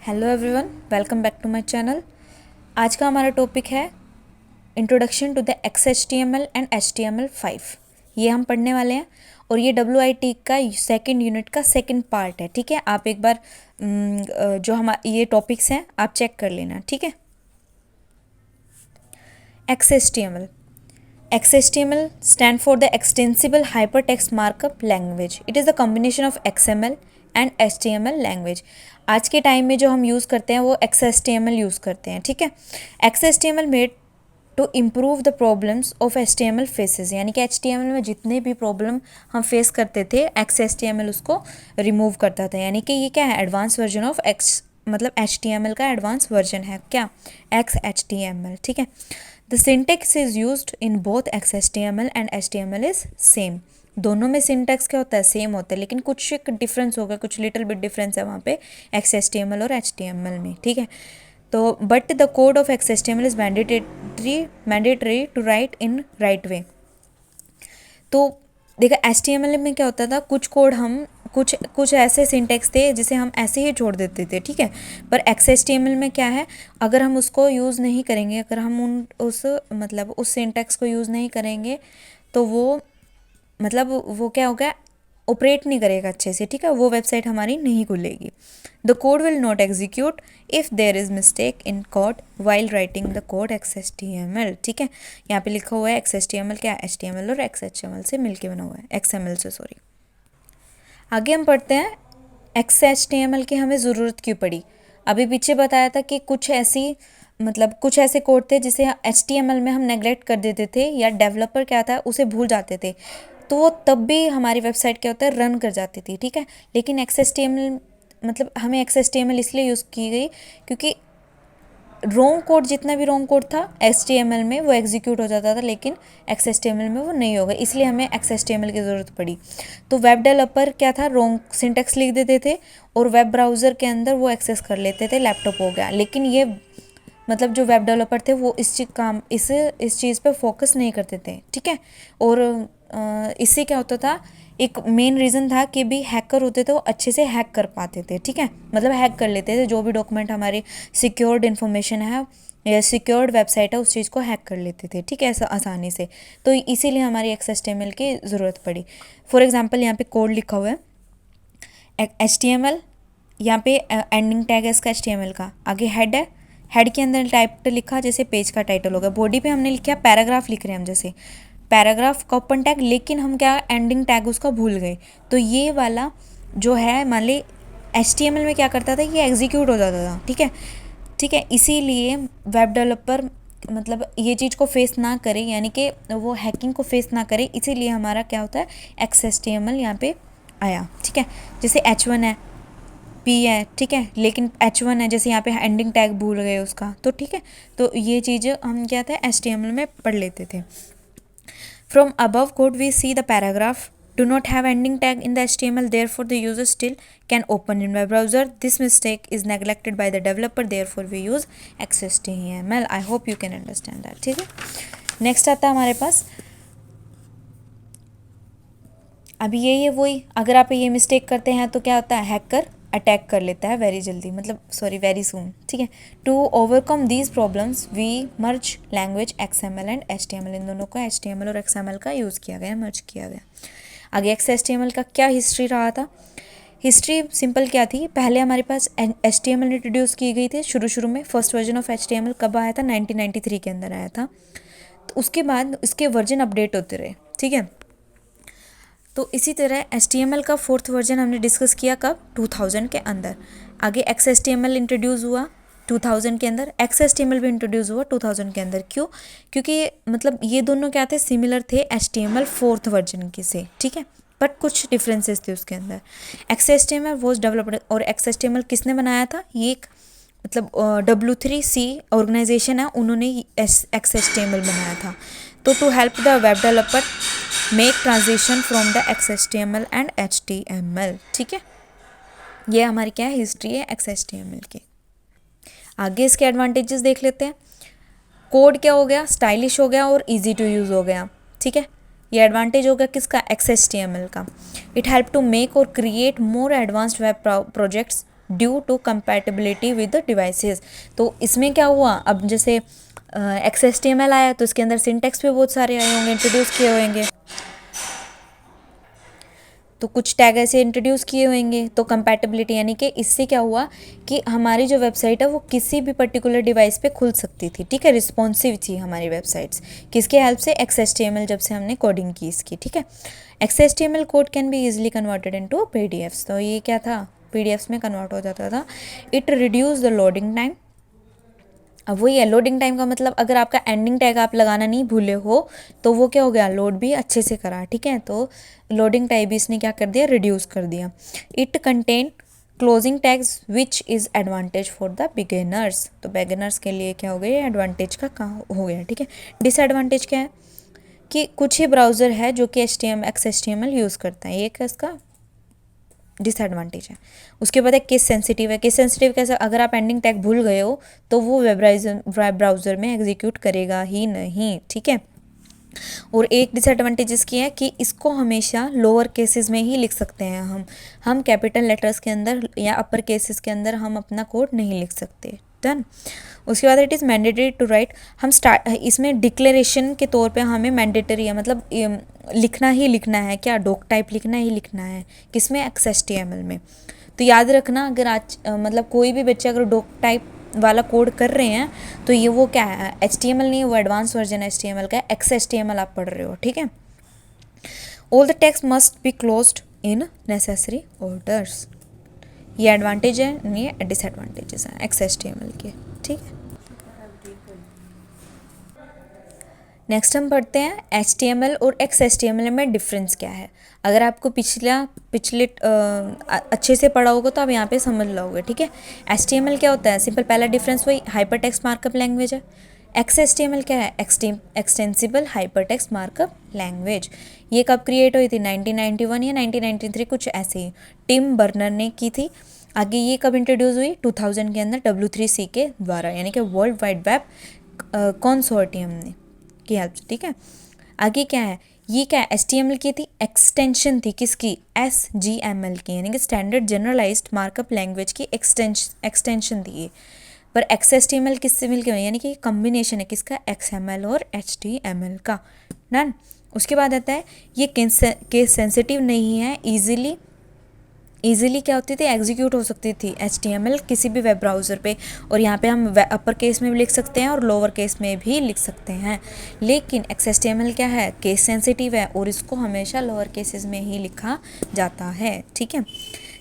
Hello everyone, welcome back to my channel. आज का हमारा टॉपिक है introduction to the XHTML and HTML5। ये हम पढ़ने वाले हैं और ये WIT का सेकंड यूनिट का सेकंड पार्ट है। ठीक है, आप एक बार जो हम ये टॉपिक्स हैं आप चेक कर लेना। ठीक है, XHTML stand for the Extensible Hypertext Markup Language. It is the combination of XML and HTML language. आज के टाइम में जो हम यूज़ करते हैं वो XHTML यूज़ करते हैं। ठीक है, XHTML made to improve the problems of HTML faces, यानी कि HTML में जितने भी प्रॉब्लम हम फेस करते थे XHTML उसको रिमूव करता था। यानी कि ये क्या है, एडवांस वर्जन ऑफ HTML का एडवांस वर्जन है क्या, XHTML। ठीक है, the syntax is used in both XHTML and HTML is same. दोनों में सिंटेक्स क्या होता है, सेम होता है, लेकिन कुछ एक डिफरेंस होगा, कुछ लिटिल बिट डिफरेंस है वहाँ पे XHTML और HTML में। ठीक है, तो but the code of XHTML is mandatory to write in right way. तो देखा HTML में क्या होता था, कुछ कोड हम कुछ ऐसे सिंटेक्स थे जिसे हम ऐसे ही छोड़ देते थे। ठीक है, पर XHTML में क्या है, अगर हम उसको यूज़ नहीं करेंगे, अगर हम उस सिंटेक्स को यूज़ नहीं करेंगे तो वो क्या होगा, ऑपरेट नहीं करेगा अच्छे से। ठीक है, वो वेबसाइट हमारी नहीं खुलेगी। The code will not execute if there is mistake in code while writing the code XHTML। ठीक है, यहाँ पे लिखा हुआ है XHTML क्या, HTML और XHTML से मिलके बना हुआ है, XML से सॉरी। आगे हम पढ़ते हैं XHTML की हमें ज़रूरत क्यों पड़ी। अभी पीछे बताया था कि कुछ ऐसे कोड थे जिसे HTML में हम नेगलेक्ट कर देते थे, या डेवलपर क्या था उसे भूल जाते थे, तो वो तब भी हमारी वेबसाइट क्या होता है, रन कर जाती थी। ठीक है, लेकिन हमें XHTML इसलिए यूज़ की गई क्योंकि जितना भी रॉन्ग कोड था HTML में वो एग्जीक्यूट हो जाता था, लेकिन XHTML में वो नहीं होगा, इसलिए हमें XHTML की ज़रूरत पड़ी। तो वेब डेवलपर क्या था, रॉन्ग सिंटेक्स लिख देते थे और वेब ब्राउज़र के अंदर वो एक्सेस कर लेते थे, लैपटॉप हो गया। लेकिन ये जो वेब डेवलपर थे वो इस चीज़ पे फोकस नहीं करते थे। ठीक है, और इससे क्या होता था, एक मेन रीज़न था कि भी हैकर होते थे वो अच्छे से हैक कर पाते थे। ठीक है, हैक कर लेते थे, जो भी डॉक्यूमेंट हमारे सिक्योर्ड इन्फॉर्मेशन है या सिक्योर्ड वेबसाइट है उस चीज़ को हैक कर लेते थे। ठीक है, ऐसा आसानी से, तो इसीलिए हमारी XHTML की ज़रूरत पड़ी। फॉर एग्जाम्पल यहाँ पे कोड लिखा हुआ है HTML, यहाँ पे एंडिंग टैग है इसका HTML का, आगे हेड है, हेड के अंदर टाइप लिखा जैसे पेज का टाइटल होगा, बॉडी पे हमने लिखा पैराग्राफ लिख रहे हैं हम, जैसे पैराग्राफ का ओपन टैग, लेकिन हम क्या एंडिंग टैग उसका भूल गए, तो ये वाला जो है मान ली HTML में क्या करता था, ये एग्जीक्यूट हो जाता था। ठीक है, इसीलिए वेब डेवलपर ये चीज़ को फेस ना करे, यानी कि वो हैकिंग को फेस ना करे, इसीलिए हमारा क्या होता है XHTML यहाँ पे आया। ठीक है, जैसे H1 है, P है, ठीक है, लेकिन H1 है, जैसे यहाँ पे एंडिंग टैग भूल गए उसका, तो ठीक है, तो ये चीज़ हम क्या था HTML में पढ़ लेते थे। From above code we see the paragraph do not have ending tag in the HTML, therefore the user still can open in web browser. This mistake is neglected by the developer, therefore we use XHTML. I hope you can understand that. ठीक है, next आता है हमारे पास, अभी ये वही, अगर आप ये मिस्टेक करते हैं तो क्या होता है, हैकर अटैक कर लेता है वेरी जल्दी, वेरी सून। ठीक है, to overcome these problems we merge language XML and HTML, इन दोनों को HTML और XML का यूज़ किया गया, मर्ज किया गया। आगे XHTML का क्या हिस्ट्री रहा था, हिस्ट्री सिंपल क्या थी, पहले हमारे पास HTML इंट्रोड्यूस की गई थी शुरू में। फर्स्ट वर्जन ऑफ HTML कब आया था, 1993 के अंदर आया था। तो उसके बाद इसके वर्जन अपडेट होते रहे। ठीक है, तो इसी तरह HTML का फोर्थ वर्जन हमने डिस्कस किया कब, 2000 के अंदर। आगे XHTML इंट्रोड्यूस हुआ 2000 के अंदर, XHTML भी इंट्रोड्यूस हुआ 2000 के अंदर। क्यों, क्योंकि ये दोनों क्या थे, सिमिलर थे HTML फोर्थ वर्जन के से। ठीक है, बट कुछ डिफरेंसेस थे उसके अंदर। XHTML वॉज डेवलप्ड, और XHTML किसने बनाया था, ये एक W3C ऑर्गेनाइजेशन है, उन्होंने XHTML बनाया था। तो to help the web developer make transition from the XHTML and HTML। ठीक है, ये हमारी क्या है, हिस्ट्री है XHTML की। आगे इसके एडवांटेजेस देख लेते हैं। कोड क्या हो गया, स्टाइलिश हो गया और इजी टू यूज़ हो गया। ठीक है, ये एडवांटेज हो गया किसका, XHTML का। इट हेल्प टू मेक और create more advanced web projects due to compatibility with the devices. तो इसमें क्या हुआ, अब जैसे XHTML आया तो इसके अंदर सिंटैक्स भी बहुत सारे आए होंगे, इंट्रोड्यूस किए होंगे, तो कुछ टैग ऐसे इंट्रोड्यूस किए होंगे। तो कंपैटिबिलिटी यानी कि इससे क्या हुआ कि हमारी जो वेबसाइट है वो किसी भी पर्टिकुलर डिवाइस पे खुल सकती थी, ठीक है, रिस्पॉन्सिव थी हमारी वेबसाइट्स, किसके हेल्प से, XHTML, जब से हमने कोडिंग की इसकी, ठीक है। XHTML code can be easily converted into PDFs, तो ये क्या था, PDFs में कन्वर्ट हो जाता था। It reduce the loading time. अब वही है, लोडिंग टाइम का मतलब अगर आपका एंडिंग टैग आप लगाना नहीं भूले हो तो वो क्या हो गया, लोड भी अच्छे से करा, ठीक है। तो लोडिंग टाइम भी इसने क्या कर दिया, रिड्यूस कर दिया। It contain closing tags which is advantage for the beginners, तो बिगिनर्स के लिए क्या हो गया, एडवांटेज का काम हो गया, ठीक है। डिसएडवांटेज क्या है कि कुछ ही ब्राउज़र है जो कि XHTML यूज़ करता है, ये क्या इसका डिसएडवांटेज है। उसके बाद एक केस सेंसिटिव है। केस सेंसिटिव कैसे, अगर आप एंडिंग टैग भूल गए हो तो वो वेब ब्राउज़र में एग्जीक्यूट करेगा ही नहीं, ठीक है। और एक डिसएडवांटेज इसकी है कि इसको हमेशा लोअर केसेस में ही लिख सकते हैं हम कैपिटल लेटर्स के अंदर या अपर केसेस के अंदर हम अपना कोड नहीं लिख सकते। डन। उसके बाद it is mandatory to write, हम स्टार्ट इसमें डिक्लेरेशन के तौर पे हमें मैंडेटरी है, मतलब लिखना ही लिखना है, क्या डॉक टाइप लिखना ही लिखना है, किसमें, XHTML में। तो याद रखना, अगर आज मतलब कोई भी बच्चे अगर डॉक टाइप वाला कोड कर रहे हैं तो ये वो क्या है, HTML नहीं, वो एडवांस वर्जन HTML का है, XHTML आप पढ़ रहे हो, ठीक है। All the text must be closed in necessary orders, ये एडवांटेज है, ये डिसएडवांटेजेस हैं XHTML के, ठीक है। नेक्स्ट हम पढ़ते हैं HTML और XHTML में डिफरेंस क्या है। अगर आपको पिछले अच्छे से पढ़ा होगा तो आप यहाँ पे समझ लोगे, ठीक है। HTML क्या होता है, सिंपल पहला डिफरेंस वही हाइपर टेक्स्ट मार्कअप लैंग्वेज है। XHTML क्या है, extensible hyper text markup language. ये कब क्रिएट हुई थी, 1991 या 1993 कुछ ऐसे ही, टिम बर्नर ने की थी। आगे ये कब इंट्रोड्यूस हुई, 2000 के अंदर W3C के द्वारा, यानी कि वर्ल्ड वाइड वेब कंसोर्टियम ने की हेल्प से, ठीक है। आगे क्या है, ये क्या है, HTML की थी, एक्सटेंशन थी किसकी, SGML की, यानी कि स्टैंडर्ड जनरलाइज्ड मार्कअप लैंग्वेज की एक्सटेंशन थी ये। पर XHTML किससे मिलके हुई, यानी कि कम्बिनेशन है किसका, XML और HTML का। डन। उसके बाद आता है ये केस सेंसिटिव नहीं है, ईजिली क्या होती थी, एग्जीक्यूट हो सकती थी HTML किसी भी वेब ब्राउज़र पे, और यहाँ पे हम अपर केस में भी लिख सकते हैं और लोअर केस में भी लिख सकते हैं। लेकिन XHTML क्या है, केस सेंसिटिव है और इसको हमेशा लोअर केसेस में ही लिखा जाता है, ठीक है।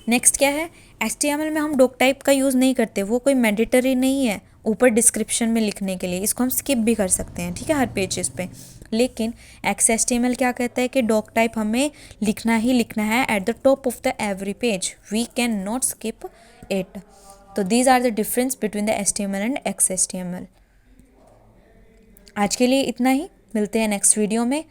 नेक्स्ट क्या है, HTML में हम डॉक टाइप का यूज़ नहीं करते, वो कोई मैंडेटरी नहीं है ऊपर डिस्क्रिप्शन में लिखने के लिए, इसको हम स्किप भी कर सकते हैं, ठीक है, हर पेजेस पे। लेकिन XHTML क्या कहता है कि डॉक टाइप हमें लिखना ही लिखना है at the top of the every page, we can not skip it. तो these are the difference between the HTML and XHTML। आज के लिए इतना ही, मिलते हैं नेक्स्ट वीडियो में।